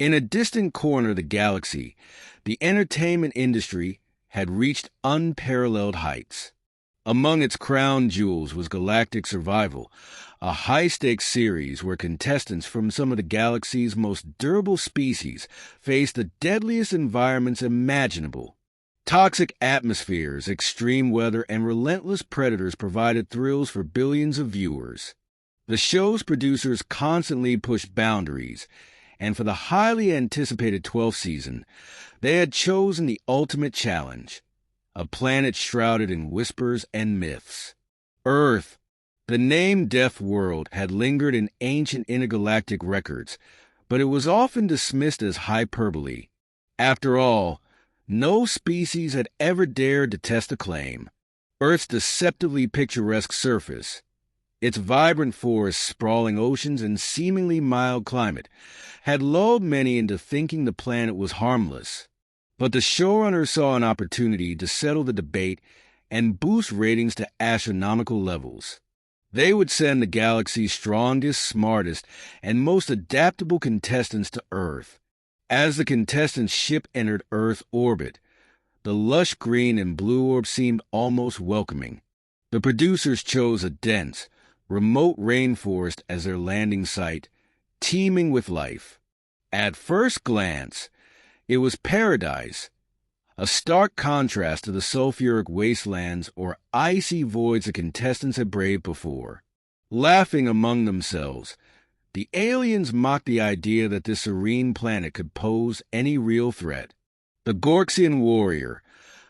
In a distant corner of the galaxy, the entertainment industry had reached unparalleled heights. Among its crown jewels was Galactic Survival, a high-stakes series where contestants from some of the galaxy's most durable species faced the deadliest environments imaginable. Toxic atmospheres, extreme weather, and relentless predators provided thrills for billions of viewers. The show's producers constantly pushed boundaries, and for the highly anticipated 12th season, they had chosen the ultimate challenge, a planet shrouded in whispers and myths. Earth. The name Death World had lingered in ancient intergalactic records, but it was often dismissed as hyperbole. After all, no species had ever dared to test the claim. Earth's deceptively picturesque surface, its vibrant forests, sprawling oceans, and seemingly mild climate had lulled many into thinking the planet was harmless. But the showrunner saw an opportunity to settle the debate and boost ratings to astronomical levels. They would send the galaxy's strongest, smartest, and most adaptable contestants to Earth. As the contestants' ship entered Earth orbit, the lush green and blue orb seemed almost welcoming. The producers chose a dense, remote rainforest as their landing site, teeming with life. At first glance, it was paradise, a stark contrast to the sulfuric wastelands or icy voids the contestants had braved before. Laughing among themselves, the aliens mocked the idea that this serene planet could pose any real threat. The Gorksian warrior,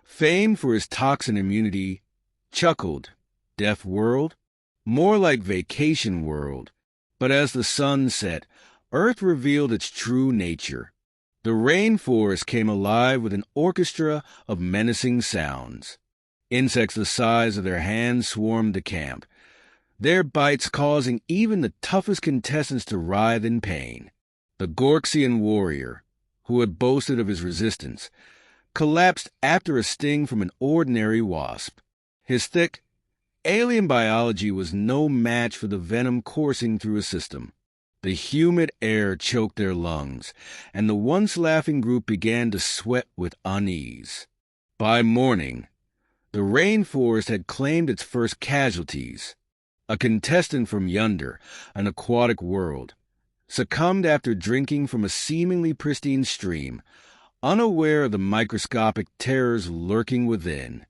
famed for his toxin immunity, chuckled, "Death World? More like Vacation World." But as the sun set, Earth revealed its true nature. The rainforest came alive with an orchestra of menacing sounds. Insects the size of their hands swarmed the camp, their bites causing even the toughest contestants to writhe in pain. The Gorksian warrior, who had boasted of his resistance, collapsed after a sting from an ordinary wasp. His thick, alien biology was no match for the venom coursing through his system. The humid air choked their lungs, and the once laughing group began to sweat with unease. By morning, the rainforest had claimed its first casualties. A contestant from Yonder, an aquatic world, succumbed after drinking from a seemingly pristine stream, unaware of the microscopic terrors lurking within.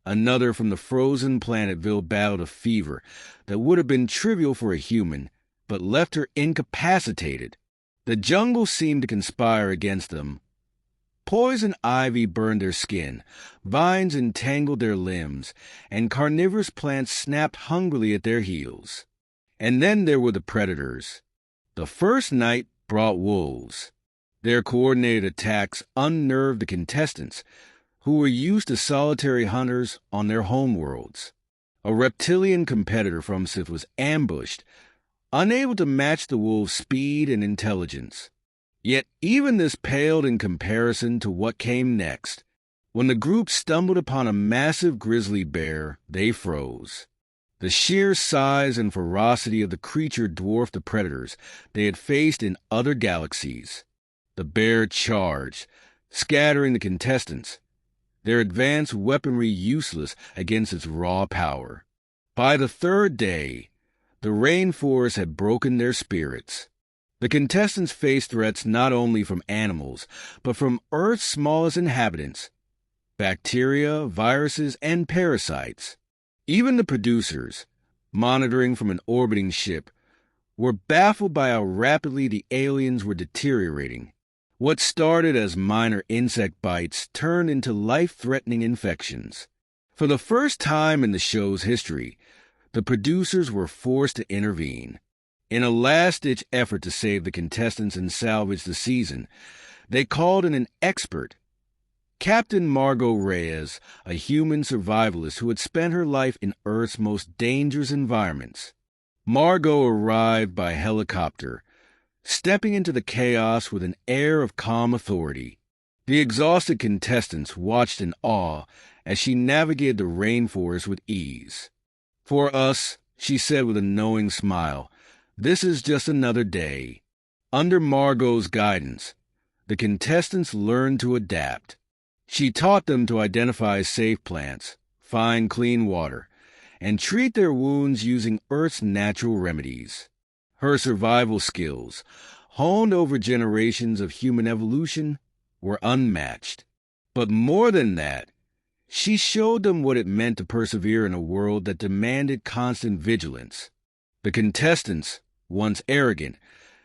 Another from the frozen Planetville battled a fever that would have been trivial for a human, but left her incapacitated. The jungle seemed to conspire against them. Poison ivy burned their skin, vines entangled their limbs, and carnivorous plants snapped hungrily at their heels. And then there were the predators. The first night brought wolves. Their coordinated attacks unnerved the contestants, who were used to solitary hunters on their homeworlds. A reptilian competitor from Sith was ambushed, unable to match the wolves' speed and intelligence. Yet even this paled in comparison to what came next. When the group stumbled upon a massive grizzly bear, they froze. The sheer size and ferocity of the creature dwarfed the predators they had faced in other galaxies. The bear charged, scattering the contestants, their advanced weaponry useless against its raw power. By the third day, the rainforest had broken their spirits. The contestants faced threats not only from animals, but from Earth's smallest inhabitants, bacteria, viruses, and parasites. Even the producers, monitoring from an orbiting ship, were baffled by how rapidly the aliens were deteriorating. What started as minor insect bites turned into life-threatening infections. For the first time in the show's history, the producers were forced to intervene. In a last-ditch effort to save the contestants and salvage the season, they called in an expert, Captain Margot Reyes, a human survivalist who had spent her life in Earth's most dangerous environments. Margot arrived by helicopter, stepping into the chaos with an air of calm authority. The exhausted contestants watched in awe as she navigated the rainforest with ease. "For us," she said with a knowing smile, "this is just another day." Under Margot's guidance, the contestants learned to adapt. She taught them to identify safe plants, find clean water, and treat their wounds using Earth's natural remedies. Her survival skills, honed over generations of human evolution, were unmatched. But more than that, she showed them what it meant to persevere in a world that demanded constant vigilance. The contestants, once arrogant,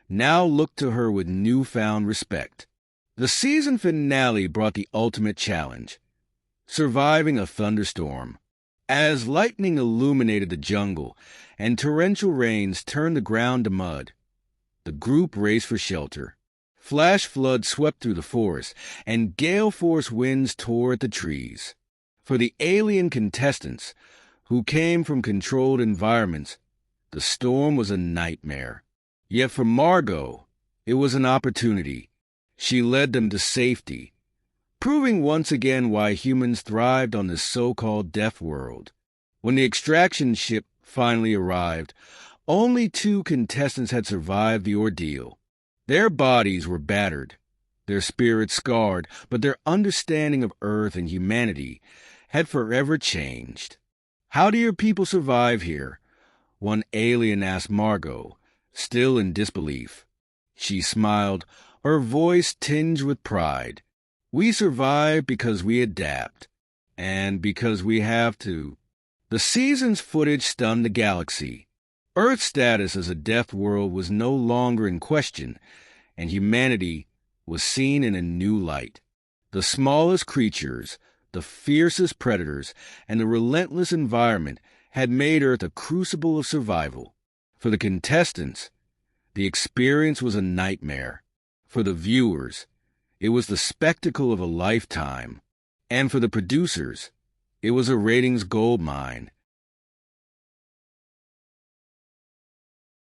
now looked to her with newfound respect. The season finale brought the ultimate challenge: surviving a thunderstorm. As lightning illuminated the jungle and torrential rains turned the ground to mud, the group raced for shelter. Flash floods swept through the forest, and gale-force winds tore at the trees. For the alien contestants, who came from controlled environments, the storm was a nightmare. Yet for Margot, it was an opportunity. She led them to safety, proving once again why humans thrived on this so-called deaf world. When the extraction ship finally arrived, only 2 contestants had survived the ordeal. Their bodies were battered, their spirits scarred, but their understanding of Earth and humanity had forever changed. "How do your people survive here?" one alien asked Margot, still in disbelief. She smiled, her voice tinged with pride. "We survive because we adapt, and because we have to." The season's footage stunned the galaxy. Earth's status as a deaf world was no longer in question, and humanity was seen in a new light. The smallest creatures, the fiercest predators, and the relentless environment had made Earth a crucible of survival. For the contestants, the experience was a nightmare. For the viewers, it was the spectacle of a lifetime. And for the producers, it was a ratings goldmine.